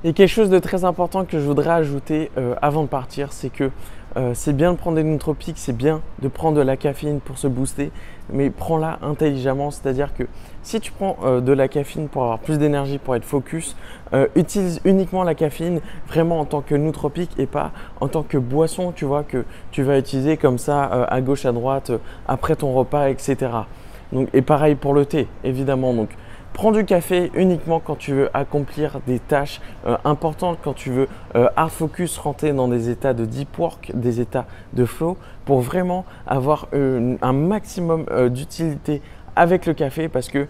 Et quelque chose de très important que je voudrais ajouter avant de partir, c'est que c'est bien de prendre des nootropiques, c'est bien de prendre de la caféine pour se booster, mais prends-la intelligemment. C'est-à-dire que si tu prends de la caféine pour avoir plus d'énergie, pour être focus, utilise uniquement la caféine vraiment en tant que nootropique et pas en tant que boisson, tu vois, que tu vas utiliser comme ça à gauche, à droite, après ton repas, etc. Donc, et pareil pour le thé, évidemment. Donc, prends du café uniquement quand tu veux accomplir des tâches importantes, quand tu veux hard focus, rentrer dans des états de deep work, des états de flow, pour vraiment avoir un maximum d'utilité avec le café. Parce que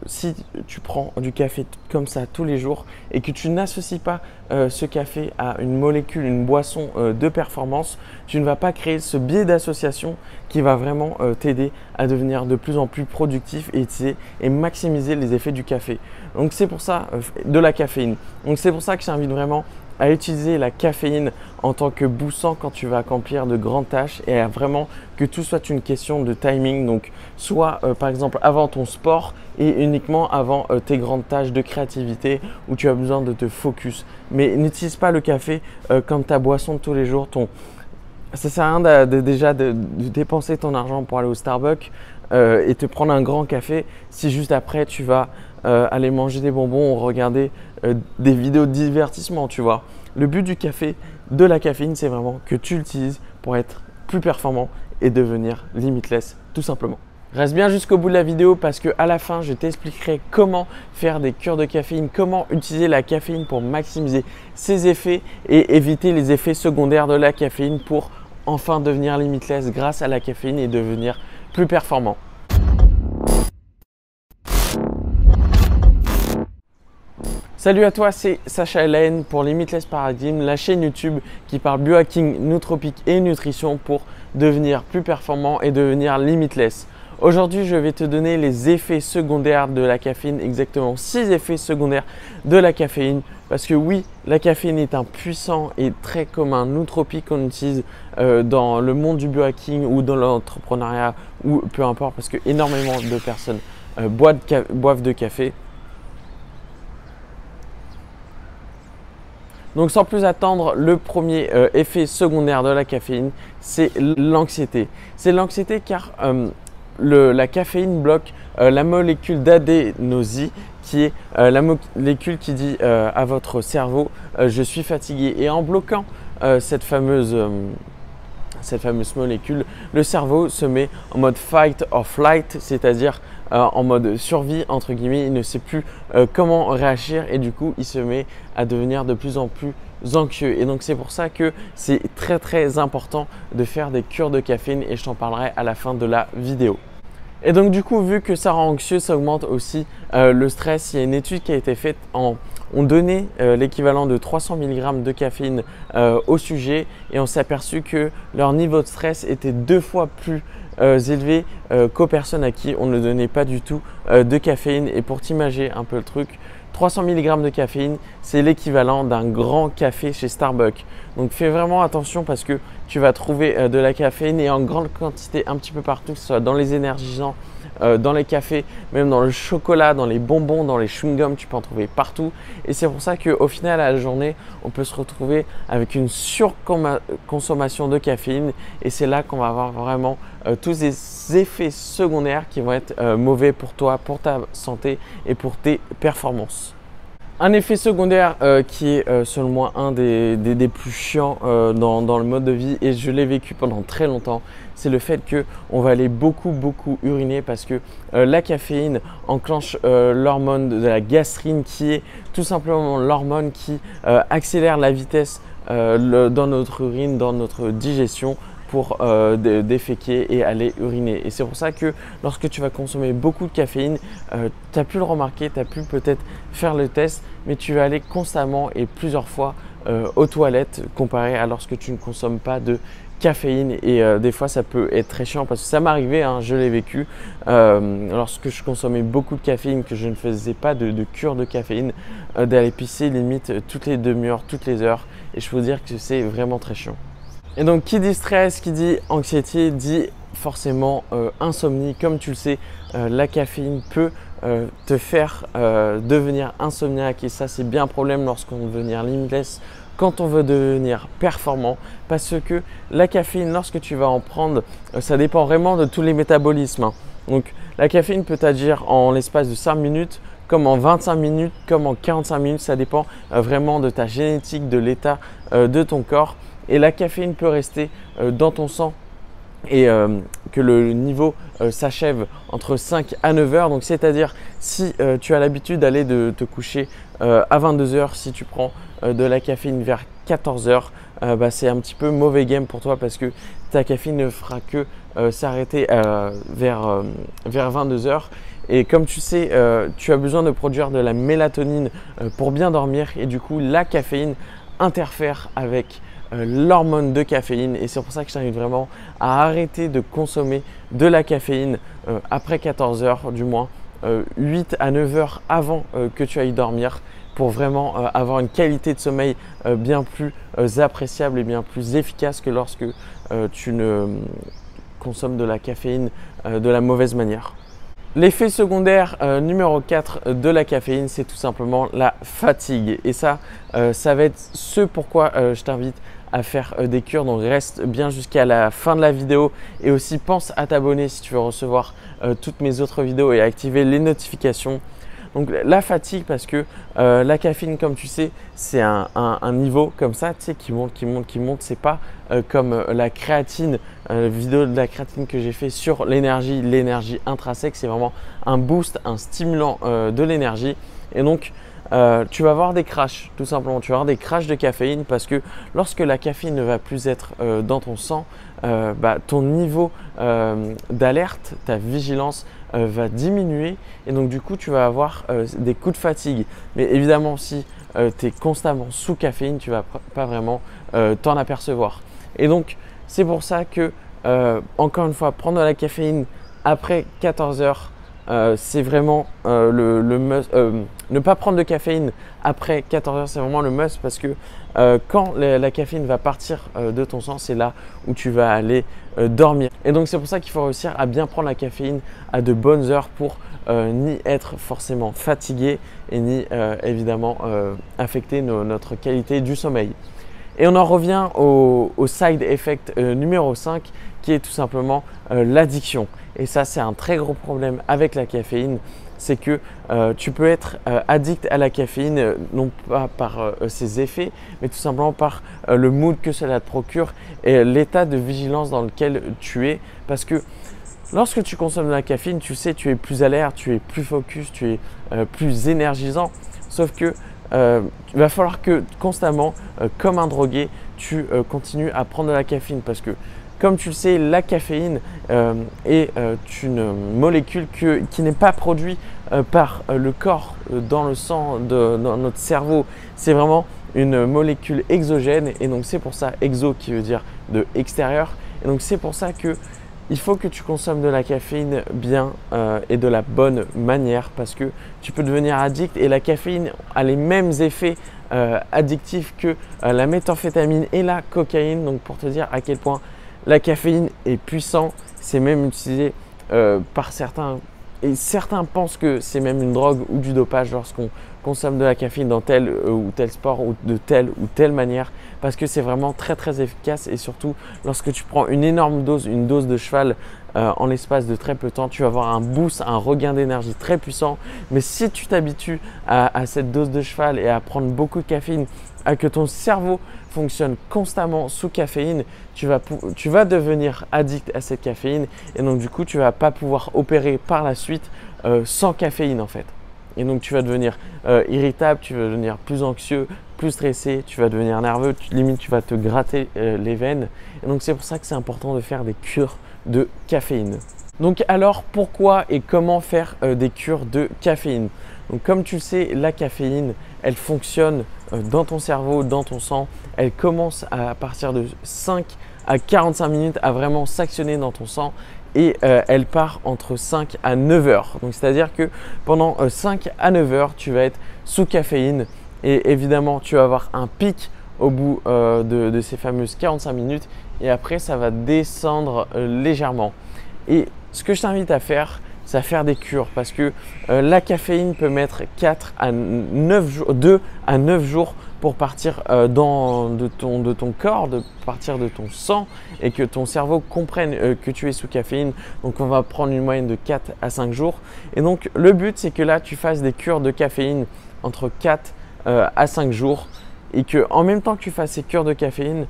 si tu prends du café comme ça tous les jours et que tu n'associes pas ce café à une molécule, une boisson de performance, tu ne vas pas créer ce biais d'association qui va vraiment t'aider à devenir de plus en plus productif et maximiser les effets du café. Donc c'est pour ça, de la caféine. Donc c'est pour ça que je t'invite vraiment à utiliser la caféine en tant que boostant quand tu vas accomplir de grandes tâches et à vraiment que tout soit une question de timing. Donc soit par exemple avant ton sport et uniquement avant tes grandes tâches de créativité où tu as besoin de te focus. Mais n'utilise pas le café comme ta boisson de tous les jours. Ça sert à rien de dépenser ton argent pour aller au Starbucks et te prendre un grand café si juste après tu vas aller manger des bonbons ou regarder des vidéos de divertissement, tu vois. Le but du café, de la caféine, c'est vraiment que tu l'utilises pour être plus performant et devenir limitless, tout simplement. Reste bien jusqu'au bout de la vidéo parce qu'à la fin, je t'expliquerai comment faire des cures de caféine, comment utiliser la caféine pour maximiser ses effets et éviter les effets secondaires de la caféine pour enfin devenir limitless grâce à la caféine et devenir plus performant. Salut à toi, c'est Sacha Elaine pour Limitless Paradigm, la chaîne YouTube qui parle biohacking, nootropique et nutrition pour devenir plus performant et devenir limitless. Aujourd'hui, je vais te donner les effets secondaires de la caféine, exactement 6 effets secondaires de la caféine. Parce que oui, la caféine est un puissant et très commun nootropique qu'on utilise dans le monde du biohacking ou dans l'entrepreneuriat ou peu importe, parce que énormément de personnes boivent de café. Donc sans plus attendre, le premier effet secondaire de la caféine, c'est l'anxiété. C'est l'anxiété car la caféine bloque la molécule d'adénosine qui est la molécule qui dit à votre cerveau je suis fatigué. Et en bloquant cette fameuse molécule, le cerveau se met en mode fight or flight, c'est-à-dire en mode survie entre guillemets. Il ne sait plus comment réagir et du coup il se met à devenir de plus en plus anxieux. Et donc c'est pour ça que c'est très très important de faire des cures de caféine et je t'en parlerai à la fin de la vidéo. Et donc du coup, vu que ça rend anxieux, ça augmente aussi le stress. Il y a une étude qui a été faite on donnait l'équivalent de 300 mg de caféine au sujet et on s'est aperçu que leur niveau de stress était 2 fois plus élevé qu'aux personnes à qui on ne donnait pas du tout de caféine. Et pour t'imaginer un peu le truc, 300 mg de caféine, c'est l'équivalent d'un grand café chez Starbucks. Donc fais vraiment attention parce que tu vas trouver de la caféine et en grande quantité un petit peu partout, que ce soit dans les énergisants, dans les cafés, même dans le chocolat, dans les bonbons, dans les chewing-gums, tu peux en trouver partout. Et c'est pour ça qu'au final, à la journée, on peut se retrouver avec une surconsommation de caféine. Et c'est là qu'on va avoir vraiment tous les effets secondaires qui vont être mauvais pour toi, pour ta santé et pour tes performances. Un effet secondaire qui est selon moi un des plus chiants dans le mode de vie et je l'ai vécu pendant très longtemps, c'est le fait qu'on va aller beaucoup uriner parce que la caféine enclenche l'hormone de la gastrine qui est tout simplement l'hormone qui accélère la vitesse dans notre urine, dans notre digestion pour déféquer et aller uriner. Et c'est pour ça que lorsque tu vas consommer beaucoup de caféine, tu as pu le remarquer, tu as pu peut-être faire le test, mais tu vas aller constamment et plusieurs fois aux toilettes comparé à lorsque tu ne consommes pas de caféine. Et des fois ça peut être très chiant parce que ça m'est arrivé, hein, je l'ai vécu lorsque je consommais beaucoup de caféine, que je ne faisais pas de cure de caféine, d'aller pisser limite toutes les demi-heures, toutes les heures, et je peux vous dire que c'est vraiment très chiant. Et donc qui dit stress, qui dit anxiété, dit forcément insomnie. Comme tu le sais, la caféine peut te faire devenir insomniaque et ça c'est bien un problème lorsqu'on veut devenir limitless, quand on veut devenir performant, parce que la caféine, lorsque tu vas en prendre, ça dépend vraiment de tous les métabolismes, hein. Donc la caféine peut agir en l'espace de 5 minutes, comme en 25 minutes, comme en 45 minutes, ça dépend vraiment de ta génétique, de l'état de ton corps. Et la caféine peut rester dans ton sang et que le niveau s'achève entre 5 à 9 heures. Donc c'est-à-dire si tu as l'habitude d'aller de te coucher à 22 heures, si tu prends de la caféine vers 14 heures, c'est un petit peu mauvais game pour toi parce que ta caféine ne fera que s'arrêter vers 22 heures. Et comme tu sais, tu as besoin de produire de la mélatonine pour bien dormir et du coup la caféine interfère avec l'hormone de caféine et c'est pour ça que je t'invite vraiment à arrêter de consommer de la caféine après 14 heures, du moins 8 à 9 heures avant que tu ailles dormir pour vraiment avoir une qualité de sommeil bien plus appréciable et bien plus efficace que lorsque tu ne consommes de la caféine de la mauvaise manière. L'effet secondaire numéro 4 de la caféine, c'est tout simplement la fatigue. Et ça, ça va être ce pourquoi je t'invite à faire des cures. Donc reste bien jusqu'à la fin de la vidéo et aussi pense à t'abonner si tu veux recevoir toutes mes autres vidéos et activer les notifications. Donc la fatigue parce que la caféine, comme tu sais, c'est un niveau comme ça, tu sais, qui monte, qui monte, qui monte. C'est pas comme la créatine, vidéo de la créatine que j'ai fait sur l'énergie intrinsèque. C'est vraiment un boost, un stimulant de l'énergie. Et donc tu vas avoir des crashs, tout simplement. Tu vas avoir des crashs de caféine parce que lorsque la caféine ne va plus être dans ton sang, ton niveau d'alerte, ta vigilance va diminuer et donc du coup tu vas avoir des coups de fatigue. Mais évidemment si tu es constamment sous caféine, tu ne vas pas vraiment t'en apercevoir. Et donc c'est pour ça que encore une fois, prendre de la caféine après 14 heures, c'est vraiment le must. Ne pas prendre de caféine après 14 heures, c'est vraiment le must parce que quand la caféine va partir de ton sang, c'est là où tu vas aller dormir. Et donc c'est pour ça qu'il faut réussir à bien prendre la caféine à de bonnes heures pour ni être forcément fatigué et ni évidemment affecter notre qualité du sommeil. Et on en revient au side effect numéro 5 qui est tout simplement l'addiction. Et ça, c'est un très gros problème avec la caféine. C'est que tu peux être addict à la caféine, non pas par ses effets, mais tout simplement par le mood que cela te procure et l'état de vigilance dans lequel tu es. Parce que lorsque tu consommes de la caféine, tu sais, tu es plus alerte, tu es plus focus, tu es plus énergisant. Sauf que il va falloir que constamment, comme un drogué, tu continues à prendre de la caféine parce que comme tu le sais, la caféine est une molécule qui n'est pas produite par le corps dans le sang, dans notre cerveau. C'est vraiment une molécule exogène et donc c'est pour ça, exo qui veut dire de extérieur. Et donc c'est pour ça que il faut que tu consommes de la caféine bien et de la bonne manière parce que tu peux devenir addict et la caféine a les mêmes effets addictifs que la méthamphétamine et la cocaïne. Donc pour te dire à quel point la caféine est puissant, c'est même utilisé par certains et certains pensent que c'est même une drogue ou du dopage lorsqu'on consomme de la caféine dans tel ou tel sport ou de telle ou telle manière parce que c'est vraiment très très efficace et surtout lorsque tu prends une énorme dose, une dose de cheval en l'espace de très peu de temps, tu vas avoir un boost, un regain d'énergie très puissant. Mais si tu t'habitues à cette dose de cheval et à prendre beaucoup de caféine, à que ton cerveau fonctionne constamment sous caféine, tu vas devenir addict à cette caféine et donc du coup tu vas pas pouvoir opérer par la suite sans caféine en fait. Et donc tu vas devenir irritable, tu vas devenir plus anxieux, plus stressé, tu vas devenir nerveux, limite tu vas te gratter les veines. Et donc c'est pour ça que c'est important de faire des cures de caféine. Donc alors pourquoi et comment faire des cures de caféine? Donc comme tu le sais, la caféine, elle fonctionne dans ton cerveau, dans ton sang. Elle commence à partir de 5 à 45 minutes à vraiment s'actionner dans ton sang et elle part entre 5 à 9 heures. Donc c'est-à-dire que pendant 5 à 9 heures, tu vas être sous caféine et évidemment, tu vas avoir un pic au bout de ces fameuses 45 minutes et après, ça va descendre légèrement. Et ce que je t'invite à faire, c'est à faire des cures parce que la caféine peut mettre 2 à 9 jours pour partir de ton corps, de partir de ton sang et que ton cerveau comprenne que tu es sous caféine. Donc on va prendre une moyenne de 4 à 5 jours. Et donc le but, c'est que là, tu fasses des cures de caféine entre 4 à 5 jours et que en même temps que tu fasses ces cures de caféine,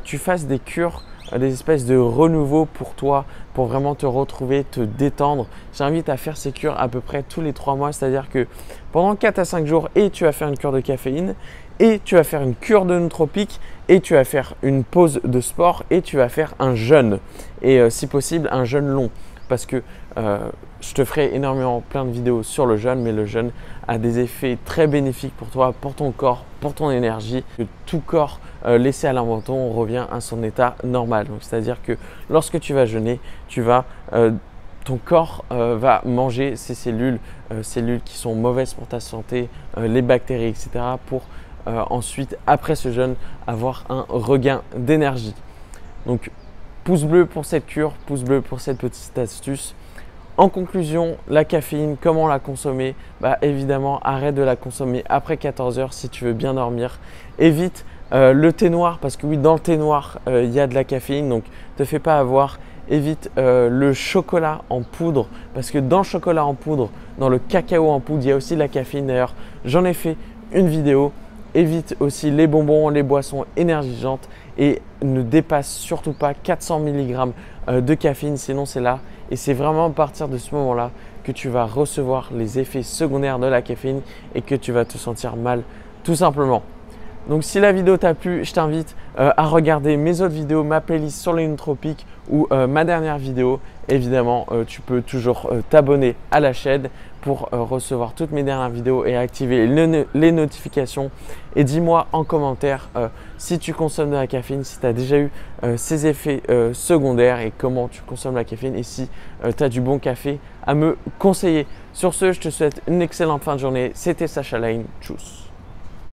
tu fasses des cures, des espèces de renouveau pour toi, pour vraiment te retrouver, te détendre. J'invite à faire ces cures à peu près tous les 3 mois, c'est-à-dire que pendant 4 à 5 jours, et tu vas faire une cure de caféine, et tu vas faire une cure de nootropiques, et tu vas faire une pause de sport, et tu vas faire un jeûne, et si possible un jeûne long, parce que je te ferai énormément plein de vidéos sur le jeûne, mais le jeûne a des effets très bénéfiques pour toi, pour ton corps, pour ton énergie. Tout corps laissé à l'abandon revient à son état normal. Donc, c'est-à-dire que lorsque tu vas jeûner, ton corps va manger ces cellules qui sont mauvaises pour ta santé, les bactéries, etc. pour ensuite, après ce jeûne, avoir un regain d'énergie. Donc, pouce bleu pour cette cure, pouce bleu pour cette petite astuce. En conclusion, la caféine, comment la consommer? Évidemment, arrête de la consommer après 14 heures si tu veux bien dormir. Évite le thé noir parce que oui, dans le thé noir, il y a de la caféine, donc ne te fais pas avoir. Évite le chocolat en poudre parce que dans le chocolat en poudre, dans le cacao en poudre, il y a aussi de la caféine. D'ailleurs, j'en ai fait une vidéo. Évite aussi les bonbons, les boissons énergisantes et ne dépasse surtout pas 400 mg de caféine, sinon c'est là. Et c'est vraiment à partir de ce moment-là que tu vas recevoir les effets secondaires de la caféine et que tu vas te sentir mal tout simplement. Donc si la vidéo t'a plu, je t'invite à regarder mes autres vidéos, ma playlist sur les nootropiques ou ma dernière vidéo. Évidemment, tu peux toujours t'abonner à la chaîne pour recevoir toutes mes dernières vidéos et activer les notifications. Et dis-moi en commentaire si tu consommes de la caféine, si tu as déjà eu ces effets secondaires et comment tu consommes la caféine et si tu as du bon café à me conseiller. Sur ce, je te souhaite une excellente fin de journée. C'était Sacha Line. Tchuss.